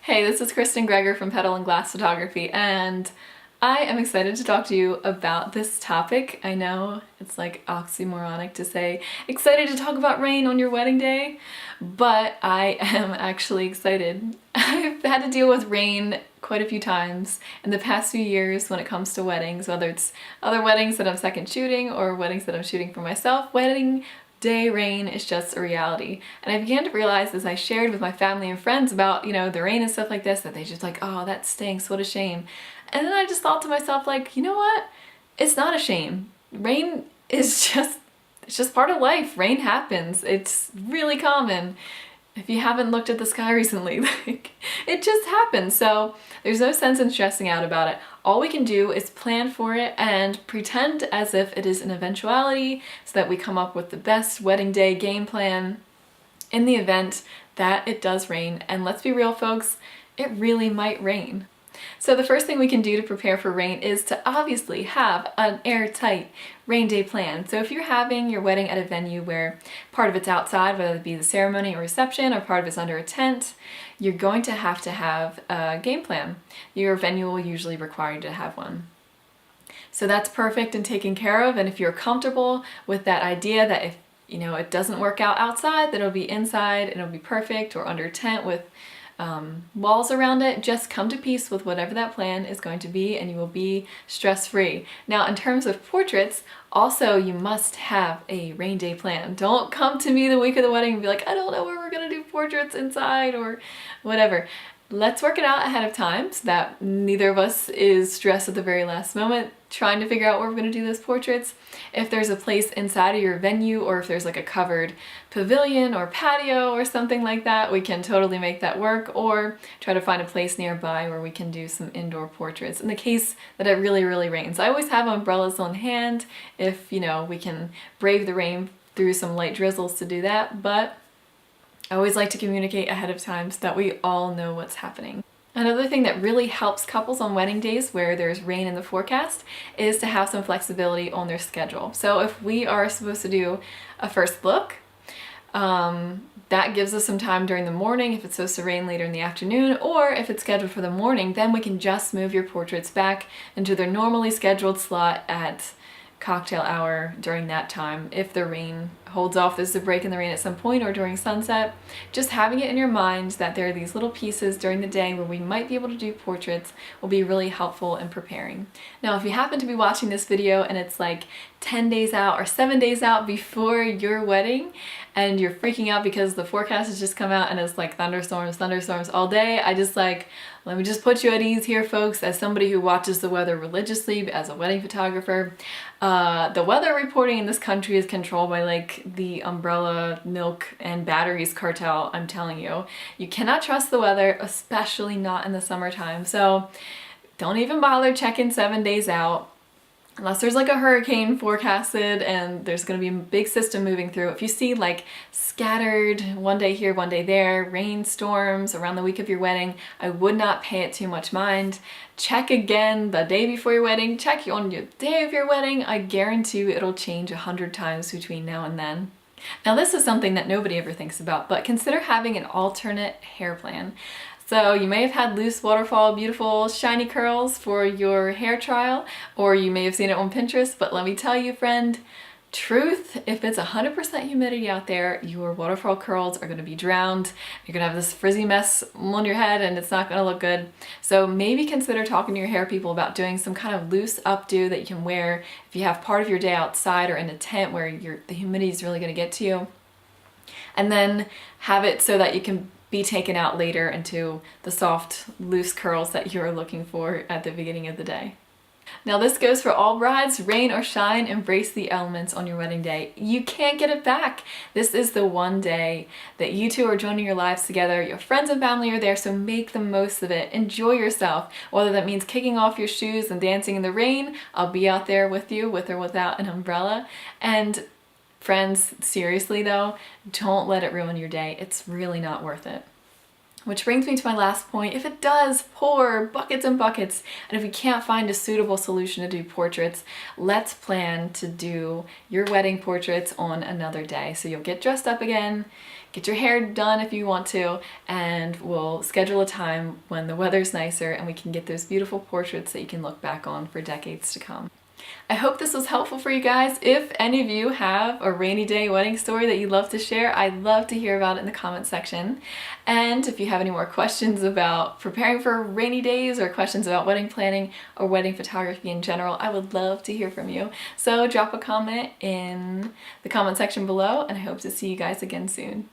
Hey, this is Kristen Greger from Petal and Glass Photography, and I am excited to talk to you about this topic. I know it's like oxymoronic to say excited to talk about rain on your wedding day, but I am actually excited. I've had to deal with rain quite a few times in the past few years when it comes to weddings, whether it's other weddings that I'm second shooting or weddings that I'm shooting for myself. Wedding day rain is just a reality. And I began to realize as I shared with my family and friends about, the rain and stuff like this, that they just like, oh, that stinks, what a shame. And then I just thought to myself, like, you know what? It's not a shame. Rain is it's just part of life. Rain happens. It's really common. If you haven't looked at the sky recently, like, it just happens. So there's no sense in stressing out about it. All we can do is plan for it and pretend as if it is an eventuality so that we come up with the best wedding day game plan in the event that it does rain. And let's be real, folks, it really might rain. So the first thing we can do to prepare for rain is to obviously have an airtight rain day plan. So if you're having your wedding at a venue where part of it's outside, whether it be the ceremony or reception, or part of it's under a tent, you're going to have a game plan. Your venue will usually require you to have one. So that's perfect and taken care of, and if you're comfortable with that idea that if it doesn't work out outside, that it'll be inside and it'll be perfect, or under a tent with walls around it, just come to peace with whatever that plan is going to be and you will be stress-free. Now, in terms of portraits, also you must have a rain day plan. Don't come to me the week of the wedding and be like, I don't know where we're gonna do portraits inside or whatever. Let's work it out ahead of time so that neither of us is stressed at the very last moment trying to figure out where we're going to do those portraits. If there's a place inside of your venue, or if there's like a covered pavilion or patio or something like that, we can totally make that work, or try to find a place nearby where we can do some indoor portraits in the case that it really, really rains. I always have umbrellas on hand if, we can brave the rain through some light drizzles to do that, but I always like to communicate ahead of time so that we all know what's happening. Another thing that really helps couples on wedding days where there's rain in the forecast is to have some flexibility on their schedule. So if we are supposed to do a first look, that gives us some time during the morning if it's supposed to rain later in the afternoon, or if it's scheduled for the morning, then we can just move your portraits back into their normally scheduled slot at cocktail hour during that time. If the rain holds off, there's a break in the rain at some point, or during sunset. Just having it in your mind that there are these little pieces during the day where we might be able to do portraits will be really helpful in preparing. Now, if you happen to be watching this video and it's like 10 days out or 7 days out before your wedding and you're freaking out because the forecast has just come out and it's like thunderstorms all day, let me just put you at ease here, folks. As somebody who watches the weather religiously as a wedding photographer, the weather reporting in this country is controlled by like the umbrella, milk, and batteries cartel, I'm telling you. You cannot trust the weather, especially not in the summertime. So don't even bother checking 7 days out. Unless there's like a hurricane forecasted and there's going to be a big system moving through. If you see like scattered one day here, one day there, rainstorms around the week of your wedding, I would not pay it too much mind. Check again the day before your wedding, check on your day of your wedding. I guarantee you it'll change 100 times between now and then. Now, this is something that nobody ever thinks about, but consider having an alternate hair plan. So you may have had loose waterfall, beautiful shiny curls for your hair trial, or you may have seen it on Pinterest, but let me tell you, friend, truth, if it's 100% humidity out there, your waterfall curls are going to be drowned. You're going to have this frizzy mess on your head and it's not going to look good. So maybe consider talking to your hair people about doing some kind of loose updo that you can wear if you have part of your day outside or in a tent where the humidity is really going to get to you. And then have it so that you can be taken out later into the soft, loose curls that you're looking for at the beginning of the day. Now, this goes for all brides, rain or shine, embrace the elements on your wedding day. You can't get it back. This is the one day that you two are joining your lives together. Your friends and family are there, so make the most of it. Enjoy yourself. Whether that means kicking off your shoes and dancing in the rain, I'll be out there with you, with or without an umbrella. And friends, seriously though, don't let it ruin your day. It's really not worth it. Which brings me to my last point. If it does pour buckets and buckets, and if we can't find a suitable solution to do portraits, let's plan to do your wedding portraits on another day. So you'll get dressed up again, get your hair done if you want to, and we'll schedule a time when the weather's nicer and we can get those beautiful portraits that you can look back on for decades to come. I hope this was helpful for you guys. If any of you have a rainy day wedding story that you'd love to share, I'd love to hear about it in the comment section. And if you have any more questions about preparing for rainy days or questions about wedding planning or wedding photography in general, I would love to hear from you. So drop a comment in the comment section below, and I hope to see you guys again soon.